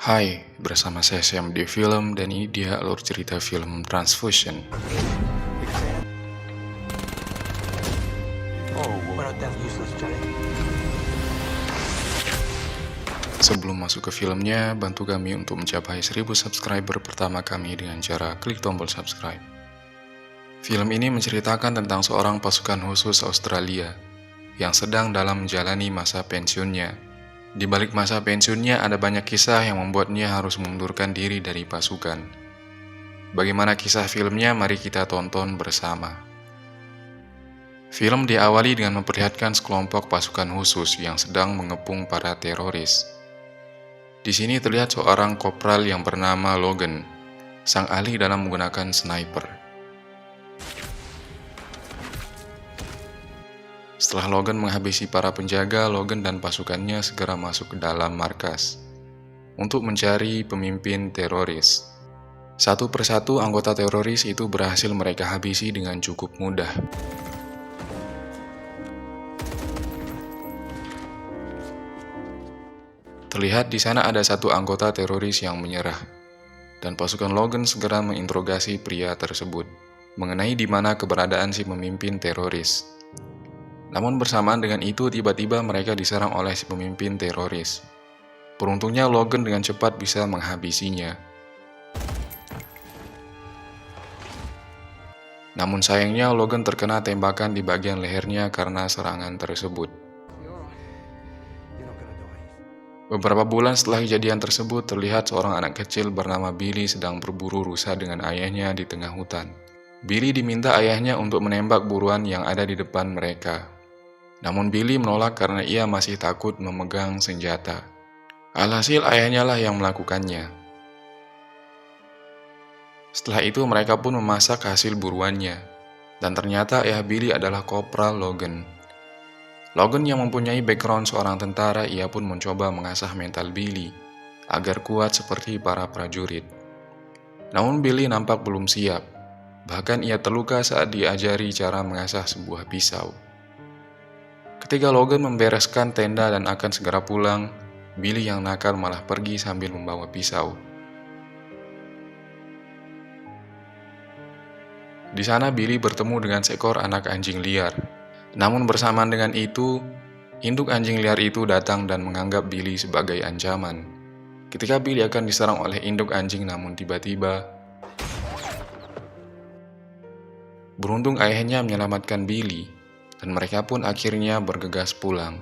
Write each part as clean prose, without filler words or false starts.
Hai, bersama saya Sam di Film dan ini dia alur cerita film Transfusion. Sebelum masuk ke filmnya, bantu kami untuk mencapai 1000 subscriber pertama kami dengan cara klik tombol subscribe. Film ini menceritakan tentang seorang pasukan khusus Australia yang sedang dalam menjalani masa pensiunnya. Di balik masa pensiunnya ada banyak kisah yang membuatnya harus mengundurkan diri dari pasukan. Bagaimana kisah filmnya? Mari kita tonton bersama. Film diawali dengan memperlihatkan sekelompok pasukan khusus yang sedang mengepung para teroris. Di sini terlihat seorang kopral yang bernama Logan, sang ahli dalam menggunakan sniper. Setelah Logan menghabisi para penjaga, Logan dan pasukannya segera masuk ke dalam markas untuk mencari pemimpin teroris. Satu persatu anggota teroris itu berhasil mereka habisi dengan cukup mudah. Terlihat di sana ada satu anggota teroris yang menyerah, dan pasukan Logan segera menginterogasi pria tersebut mengenai di mana keberadaan si pemimpin teroris. Namun bersamaan dengan itu tiba-tiba mereka diserang oleh si pemimpin teroris. Beruntungnya Logan dengan cepat bisa menghabisinya. Namun sayangnya Logan terkena tembakan di bagian lehernya karena serangan tersebut. Beberapa bulan setelah kejadian tersebut, terlihat seorang anak kecil bernama Billy sedang berburu rusa dengan ayahnya di tengah hutan. Billy diminta ayahnya untuk menembak buruan yang ada di depan mereka. Namun Billy menolak karena ia masih takut memegang senjata. Alhasil ayahnya lah yang melakukannya. Setelah itu mereka pun memasak hasil buruannya. Dan ternyata ayah Billy adalah Kopral Logan. Logan yang mempunyai background seorang tentara, ia pun mencoba mengasah mental Billy agar kuat seperti para prajurit. Namun Billy nampak belum siap. Bahkan ia terluka saat diajari cara mengasah sebuah pisau. Ketika Logan membereskan tenda dan akan segera pulang, Billy yang nakal malah pergi sambil membawa pisau. Di sana Billy bertemu dengan seekor anak anjing liar. Namun bersamaan dengan itu, induk anjing liar itu datang dan menganggap Billy sebagai ancaman. Ketika Billy akan diserang oleh induk anjing, namun tiba-tiba beruntung ayahnya menyelamatkan Billy, dan mereka pun akhirnya bergegas pulang.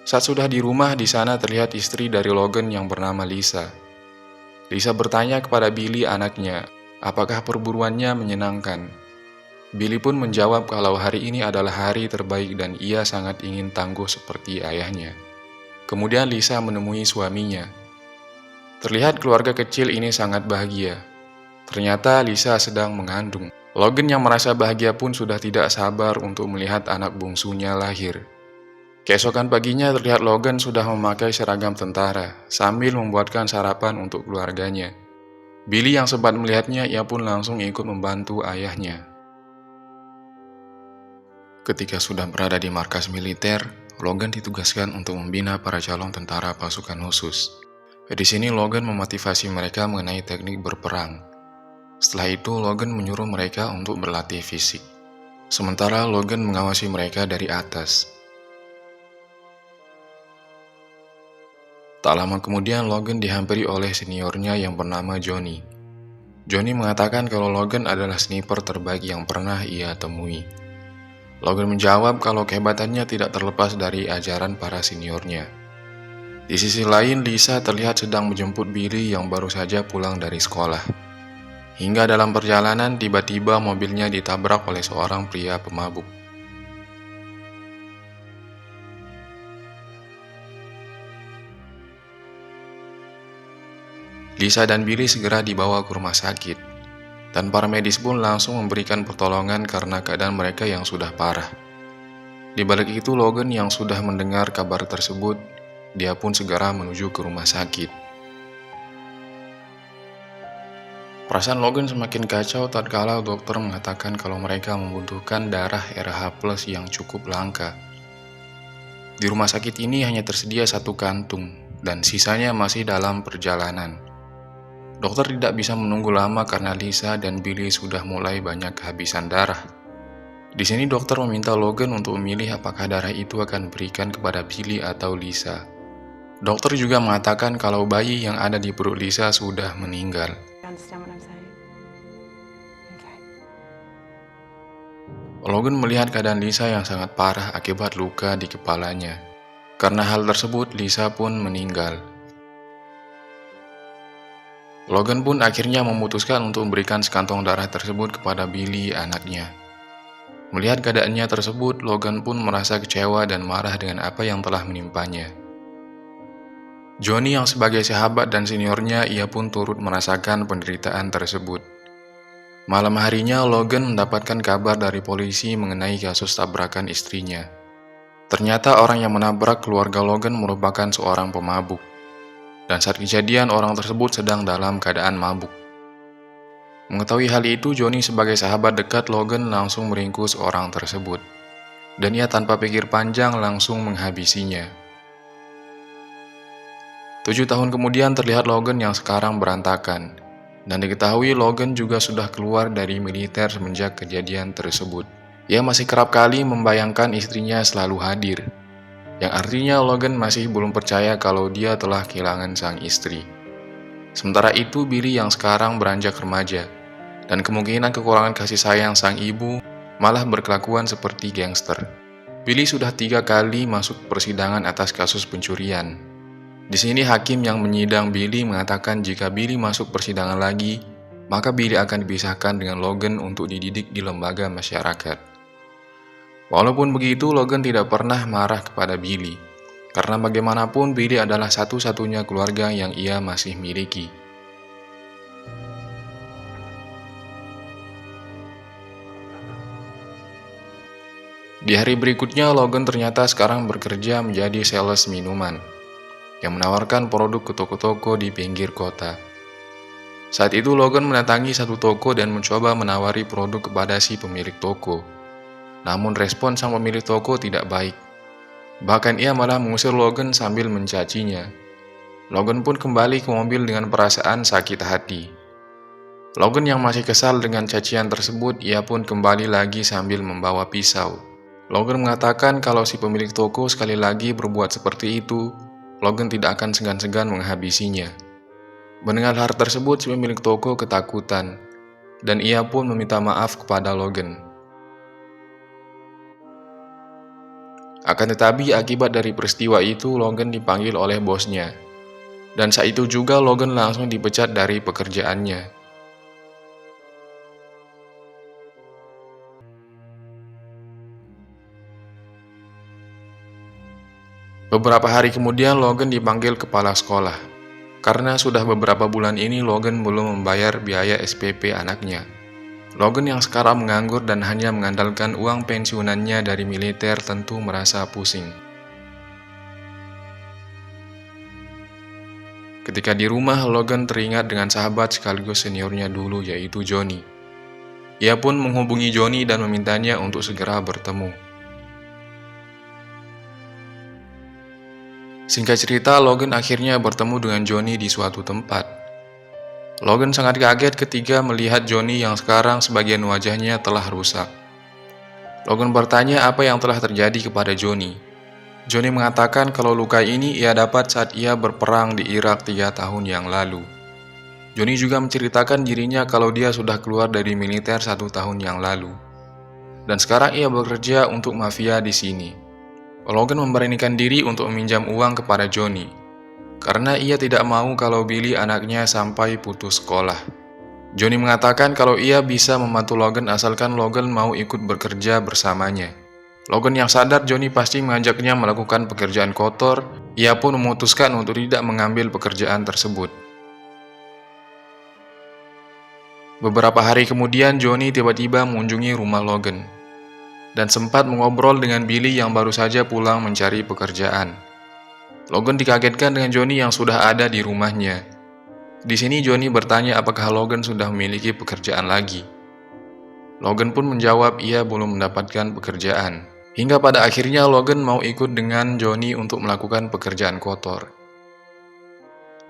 Saat sudah di rumah, di sana terlihat istri dari Logan yang bernama Lisa. Lisa bertanya kepada Billy anaknya, apakah perburuannya menyenangkan. Billy pun menjawab kalau hari ini adalah hari terbaik dan ia sangat ingin tangguh seperti ayahnya. Kemudian Lisa menemui suaminya. Terlihat keluarga kecil ini sangat bahagia. Ternyata Lisa sedang mengandung. Logan yang merasa bahagia pun sudah tidak sabar untuk melihat anak bungsunya lahir. Keesokan paginya terlihat Logan sudah memakai seragam tentara sambil membuatkan sarapan untuk keluarganya. Billy yang sempat melihatnya, ia pun langsung ikut membantu ayahnya. Ketika sudah berada di markas militer, Logan ditugaskan untuk membina para calon tentara pasukan khusus. Di sini Logan memotivasi mereka mengenai teknik berperang. Setelah itu Logan menyuruh mereka untuk berlatih fisik. Sementara Logan mengawasi mereka dari atas. Tak lama kemudian Logan dihampiri oleh seniornya yang bernama Johnny. Johnny mengatakan kalau Logan adalah sniper terbaik yang pernah ia temui. Logan menjawab kalau kehebatannya tidak terlepas dari ajaran para seniornya. Di sisi lain, Lisa terlihat sedang menjemput Billy yang baru saja pulang dari sekolah. Hingga dalam perjalanan, tiba-tiba mobilnya ditabrak oleh seorang pria pemabuk. Lisa dan Billy segera dibawa ke rumah sakit, dan para medis pun langsung memberikan pertolongan karena keadaan mereka yang sudah parah. Di balik itu, Logan yang sudah mendengar kabar tersebut, dia pun segera menuju ke rumah sakit. Perasaan Logan semakin kacau tatkala dokter mengatakan kalau mereka membutuhkan darah RH+ yang cukup langka. Di rumah sakit ini hanya tersedia 1 kantung, dan sisanya masih dalam perjalanan. Dokter tidak bisa menunggu lama karena Lisa dan Billy sudah mulai banyak kehabisan darah. Di sini dokter meminta Logan untuk memilih apakah darah itu akan diberikan kepada Billy atau Lisa. Dokter juga mengatakan kalau bayi yang ada di perut Lisa sudah meninggal. Logan melihat keadaan Lisa yang sangat parah akibat luka di kepalanya. Karena hal tersebut, Lisa pun meninggal. Logan pun akhirnya memutuskan untuk memberikan sekantong darah tersebut kepada Billy, anaknya. Melihat keadaannya tersebut, Logan pun merasa kecewa dan marah dengan apa yang telah menimpanya. Johnny yang sebagai sahabat dan seniornya, ia pun turut merasakan penderitaan tersebut. Malam harinya, Logan mendapatkan kabar dari polisi mengenai kasus tabrakan istrinya. Ternyata orang yang menabrak keluarga Logan merupakan seorang pemabuk. Dan saat kejadian, orang tersebut sedang dalam keadaan mabuk. Mengetahui hal itu, Johnny sebagai sahabat dekat Logan langsung meringkus orang tersebut. Dan ia tanpa pikir panjang langsung menghabisinya. 7 tahun kemudian terlihat Logan yang sekarang berantakan, dan diketahui Logan juga sudah keluar dari militer semenjak kejadian tersebut. Ia masih kerap kali membayangkan istrinya selalu hadir, yang artinya Logan masih belum percaya kalau dia telah kehilangan sang istri. Sementara itu, Billy yang sekarang beranjak remaja, dan kemungkinan kekurangan kasih sayang sang ibu malah berkelakuan seperti gangster. Billy sudah 3 kali masuk persidangan atas kasus pencurian. Di sini hakim yang menyidang Billy mengatakan jika Billy masuk persidangan lagi, maka Billy akan dipisahkan dengan Logan untuk dididik di lembaga masyarakat. Walaupun begitu, Logan tidak pernah marah kepada Billy, karena bagaimanapun Billy adalah satu-satunya keluarga yang ia masih miliki. Di hari berikutnya, Logan ternyata sekarang bekerja menjadi sales minuman yang menawarkan produk ke toko-toko di pinggir kota. Saat itu Logan mendatangi satu toko dan mencoba menawari produk kepada si pemilik toko. Namun respon sang pemilik toko tidak baik. Bahkan ia malah mengusir Logan sambil mencacinya. Logan pun kembali ke mobil dengan perasaan sakit hati. Logan yang masih kesal dengan cacian tersebut, ia pun kembali lagi sambil membawa pisau. Logan mengatakan kalau si pemilik toko sekali lagi berbuat seperti itu, Logan tidak akan segan-segan menghabisinya. Mendengar hal tersebut, si pemilik toko ketakutan, dan ia pun meminta maaf kepada Logan. Akan tetapi, akibat dari peristiwa itu, Logan dipanggil oleh bosnya. Dan saat itu juga Logan langsung dipecat dari pekerjaannya. Beberapa hari kemudian Logan dipanggil kepala sekolah, karena sudah beberapa bulan ini Logan belum membayar biaya SPP anaknya. Logan yang sekarang menganggur dan hanya mengandalkan uang pensiunannya dari militer tentu merasa pusing. Ketika di rumah, Logan teringat dengan sahabat sekaligus seniornya dulu, yaitu Johnny. Ia pun menghubungi Johnny dan memintanya untuk segera bertemu. Singkat cerita, Logan akhirnya bertemu dengan Johnny di suatu tempat. Logan sangat kaget ketika melihat Johnny yang sekarang sebagian wajahnya telah rusak. Logan bertanya apa yang telah terjadi kepada Johnny. Johnny mengatakan kalau luka ini ia dapat saat ia berperang di Irak 3 tahun yang lalu. Johnny juga menceritakan dirinya kalau dia sudah keluar dari militer 1 tahun yang lalu. Dan sekarang ia bekerja untuk mafia di sini. Logan memberanikan diri untuk meminjam uang kepada Johnny, karena ia tidak mau kalau Billy anaknya sampai putus sekolah. Johnny mengatakan kalau ia bisa membantu Logan asalkan Logan mau ikut bekerja bersamanya. Logan yang sadar Johnny pasti mengajaknya melakukan pekerjaan kotor, ia pun memutuskan untuk tidak mengambil pekerjaan tersebut. Beberapa hari kemudian Johnny tiba-tiba mengunjungi rumah Logan dan sempat mengobrol dengan Billy yang baru saja pulang mencari pekerjaan. Logan dikagetkan dengan Johnny yang sudah ada di rumahnya. Di sini Johnny bertanya apakah Logan sudah memiliki pekerjaan lagi. Logan pun menjawab ia belum mendapatkan pekerjaan. Hingga pada akhirnya Logan mau ikut dengan Johnny untuk melakukan pekerjaan kotor.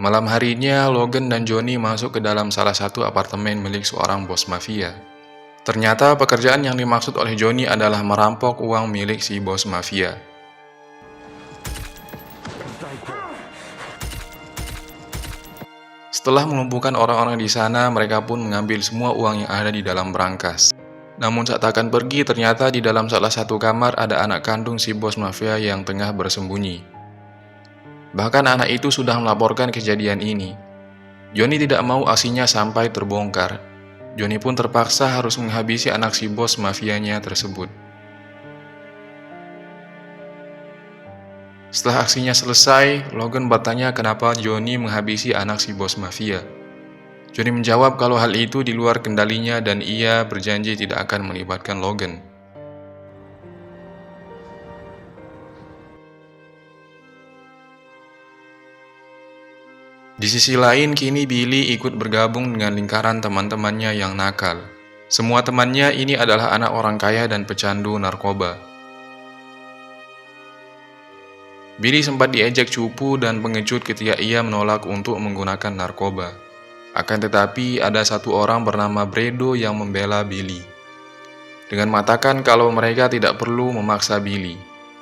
Malam harinya, Logan dan Johnny masuk ke dalam salah satu apartemen milik seorang bos mafia. Ternyata pekerjaan yang dimaksud oleh Johnny adalah merampok uang milik si bos mafia. Setelah melumpuhkan orang-orang di sana, mereka pun mengambil semua uang yang ada di dalam berangkas. Namun saat akan pergi, ternyata di dalam salah satu kamar ada anak kandung si bos mafia yang tengah bersembunyi. Bahkan anak itu sudah melaporkan kejadian ini. Johnny tidak mau aksinya sampai terbongkar. Johnny pun terpaksa harus menghabisi anak si bos mafianya tersebut. Setelah aksinya selesai, Logan bertanya kenapa Johnny menghabisi anak si bos mafia. Johnny menjawab kalau hal itu di luar kendalinya dan ia berjanji tidak akan melibatkan Logan. Di sisi lain, kini Billy ikut bergabung dengan lingkaran teman-temannya yang nakal. Semua temannya ini adalah anak orang kaya dan pecandu narkoba. Billy sempat diejek cupu dan pengecut ketika ia menolak untuk menggunakan narkoba. Akan tetapi, ada satu orang bernama Bredo yang membela Billy, dengan mengatakan kalau mereka tidak perlu memaksa Billy.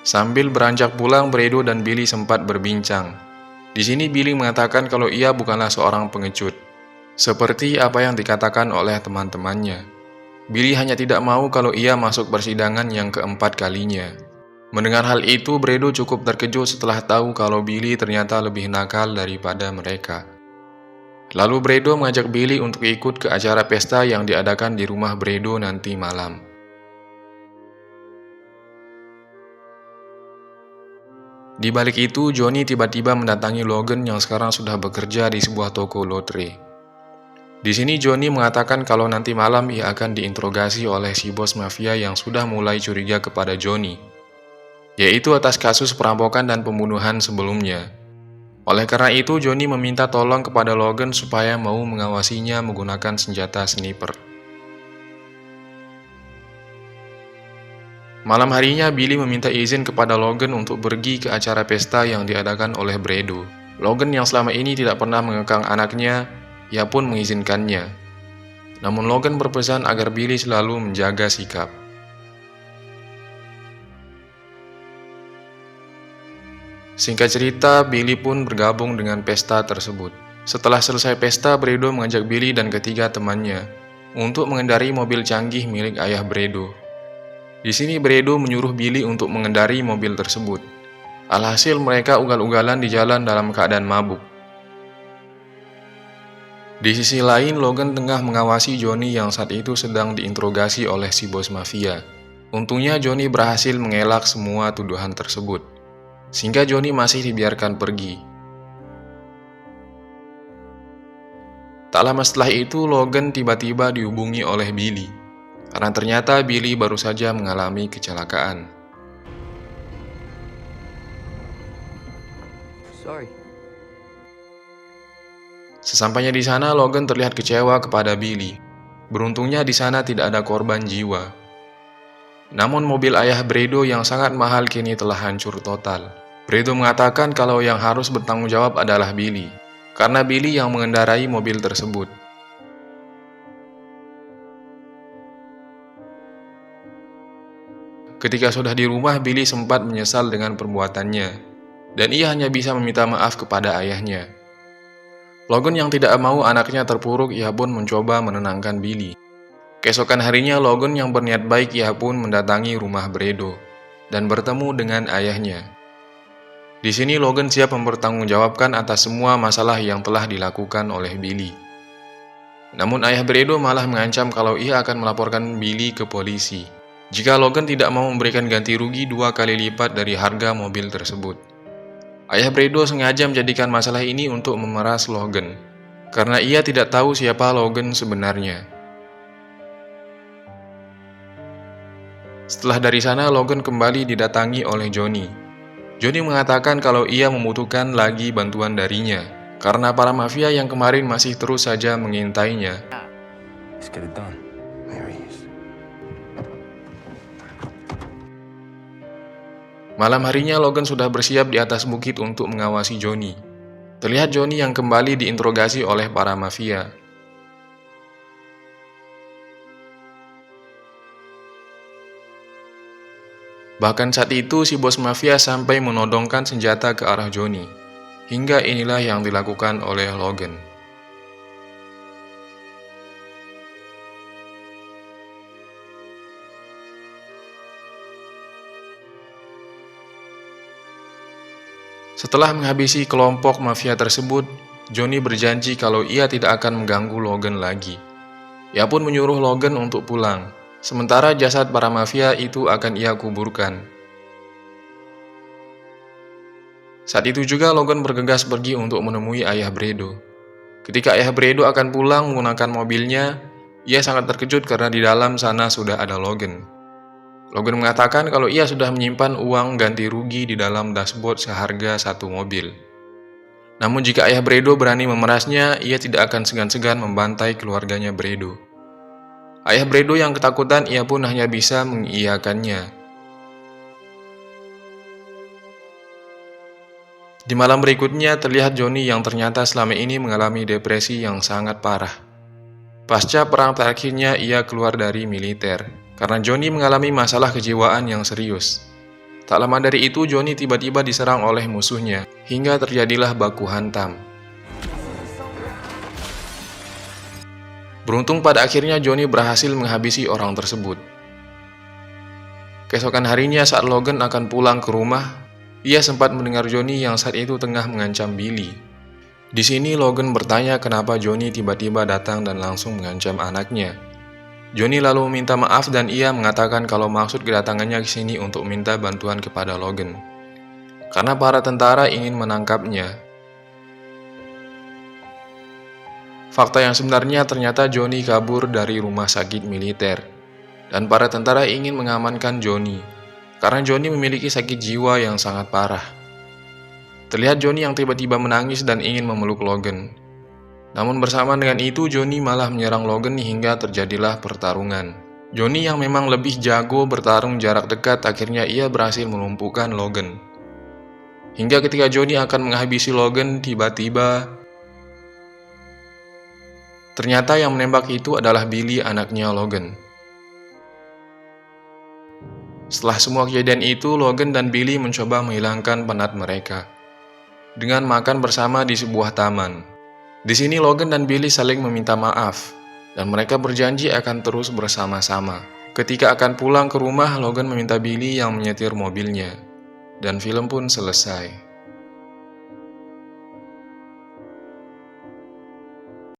Sambil beranjak pulang, Bredo dan Billy sempat berbincang. Di sini Billy mengatakan kalau ia bukanlah seorang pengecut, seperti apa yang dikatakan oleh teman-temannya. Billy hanya tidak mau kalau ia masuk persidangan yang keempat kalinya. Mendengar hal itu, Bredo cukup terkejut setelah tahu kalau Billy ternyata lebih nakal daripada mereka. Lalu Bredo mengajak Billy untuk ikut ke acara pesta yang diadakan di rumah Bredo nanti malam. Di balik itu, Johnny tiba-tiba mendatangi Logan yang sekarang sudah bekerja di sebuah toko lotre. Di sini Johnny mengatakan kalau nanti malam ia akan diinterogasi oleh si bos mafia yang sudah mulai curiga kepada Johnny, yaitu atas kasus perampokan dan pembunuhan sebelumnya. Oleh karena itu, Johnny meminta tolong kepada Logan supaya mau mengawasinya menggunakan senjata sniper. Malam harinya, Billy meminta izin kepada Logan untuk pergi ke acara pesta yang diadakan oleh Bredo. Logan yang selama ini tidak pernah mengekang anaknya, ia pun mengizinkannya. Namun Logan berpesan agar Billy selalu menjaga sikap. Singkat cerita, Billy pun bergabung dengan pesta tersebut. Setelah selesai pesta, Bredo mengajak Billy dan ketiga temannya untuk mengendarai mobil canggih milik ayah Bredo. Di sini Bredo menyuruh Billy untuk mengendarai mobil tersebut. Alhasil mereka ugal-ugalan di jalan dalam keadaan mabuk. Di sisi lain, Logan tengah mengawasi Johnny yang saat itu sedang diinterogasi oleh si bos mafia. Untungnya Johnny berhasil mengelak semua tuduhan tersebut, sehingga Johnny masih dibiarkan pergi. Tak lama setelah itu, Logan tiba-tiba dihubungi oleh Billy, karena ternyata Billy baru saja mengalami kecelakaan. Sorry. Sesampainya di sana, Logan terlihat kecewa kepada Billy. Beruntungnya di sana tidak ada korban jiwa. Namun mobil ayah Bredo yang sangat mahal kini telah hancur total. Bredo mengatakan kalau yang harus bertanggung jawab adalah Billy, karena Billy yang mengendarai mobil tersebut. Ketika sudah di rumah, Billy sempat menyesal dengan perbuatannya, dan ia hanya bisa meminta maaf kepada ayahnya. Logan yang tidak mau anaknya terpuruk, ia pun mencoba menenangkan Billy. Keesokan harinya, Logan yang berniat baik, ia pun mendatangi rumah Bredo dan bertemu dengan ayahnya. Di sini Logan siap mempertanggungjawabkan atas semua masalah yang telah dilakukan oleh Billy. Namun ayah Bredo malah mengancam kalau ia akan melaporkan Billy ke polisi jika Logan tidak mau memberikan ganti rugi 2 kali lipat dari harga mobil tersebut. Ayah Bredo sengaja menjadikan masalah ini untuk memeras Logan, karena ia tidak tahu siapa Logan sebenarnya. Setelah dari sana, Logan kembali didatangi oleh Johnny. Johnny mengatakan kalau ia membutuhkan lagi bantuan darinya. karena para mafia yang kemarin masih terus saja mengintainya. Let's get it done. There he is. Malam harinya Logan sudah bersiap di atas bukit untuk mengawasi Johnny. Terlihat Johnny yang kembali diinterogasi oleh para mafia. Bahkan saat itu si bos mafia sampai menodongkan senjata ke arah Johnny. Hingga inilah yang dilakukan oleh Logan. Setelah menghabisi kelompok mafia tersebut, Johnny berjanji kalau ia tidak akan mengganggu Logan lagi. Ia pun menyuruh Logan untuk pulang, sementara jasad para mafia itu akan ia kuburkan. Saat itu juga Logan bergegas pergi untuk menemui ayah Bredo. Ketika ayah Bredo akan pulang menggunakan mobilnya, ia sangat terkejut karena di dalam sana sudah ada Logan. Logan mengatakan kalau ia sudah menyimpan uang ganti rugi di dalam dashboard seharga satu mobil. Namun jika ayah Bredo berani memerasnya, ia tidak akan segan-segan membantai keluarganya Bredo. Ayah Bredo yang ketakutan, ia pun hanya bisa mengiyakannya. Di malam berikutnya terlihat Johnny yang ternyata selama ini mengalami depresi yang sangat parah. Pasca perang terakhirnya ia keluar dari militer. Karena Johnny mengalami masalah kejiwaan yang serius. Tak lama dari itu Johnny tiba-tiba diserang oleh musuhnya, hingga terjadilah baku hantam. Beruntung pada akhirnya Johnny berhasil menghabisi orang tersebut. Keesokan harinya saat Logan akan pulang ke rumah, ia sempat mendengar Johnny yang saat itu tengah mengancam Billy. Di sini Logan bertanya kenapa Johnny tiba-tiba datang dan langsung mengancam anaknya. Johnny lalu meminta maaf dan ia mengatakan kalau maksud kedatangannya ke sini untuk minta bantuan kepada Logan. Karena para tentara ingin menangkapnya. Fakta yang sebenarnya ternyata Johnny kabur dari rumah sakit militer. Dan para tentara ingin mengamankan Johnny. Karena Johnny memiliki sakit jiwa yang sangat parah. Terlihat Johnny yang tiba-tiba menangis dan ingin memeluk Logan. Namun bersamaan dengan itu Johnny malah menyerang Logan hingga terjadilah pertarungan. Johnny yang memang lebih jago bertarung jarak dekat akhirnya ia berhasil melumpuhkan Logan. Hingga ketika Johnny akan menghabisi Logan tiba-tiba ternyata yang menembak itu adalah Billy, anaknya Logan. Setelah semua kejadian itu Logan dan Billy mencoba menghilangkan penat mereka dengan makan bersama di sebuah taman. Di sini Logan dan Billy saling meminta maaf, dan mereka berjanji akan terus bersama-sama. Ketika akan pulang ke rumah, Logan meminta Billy yang menyetir mobilnya, dan film pun selesai.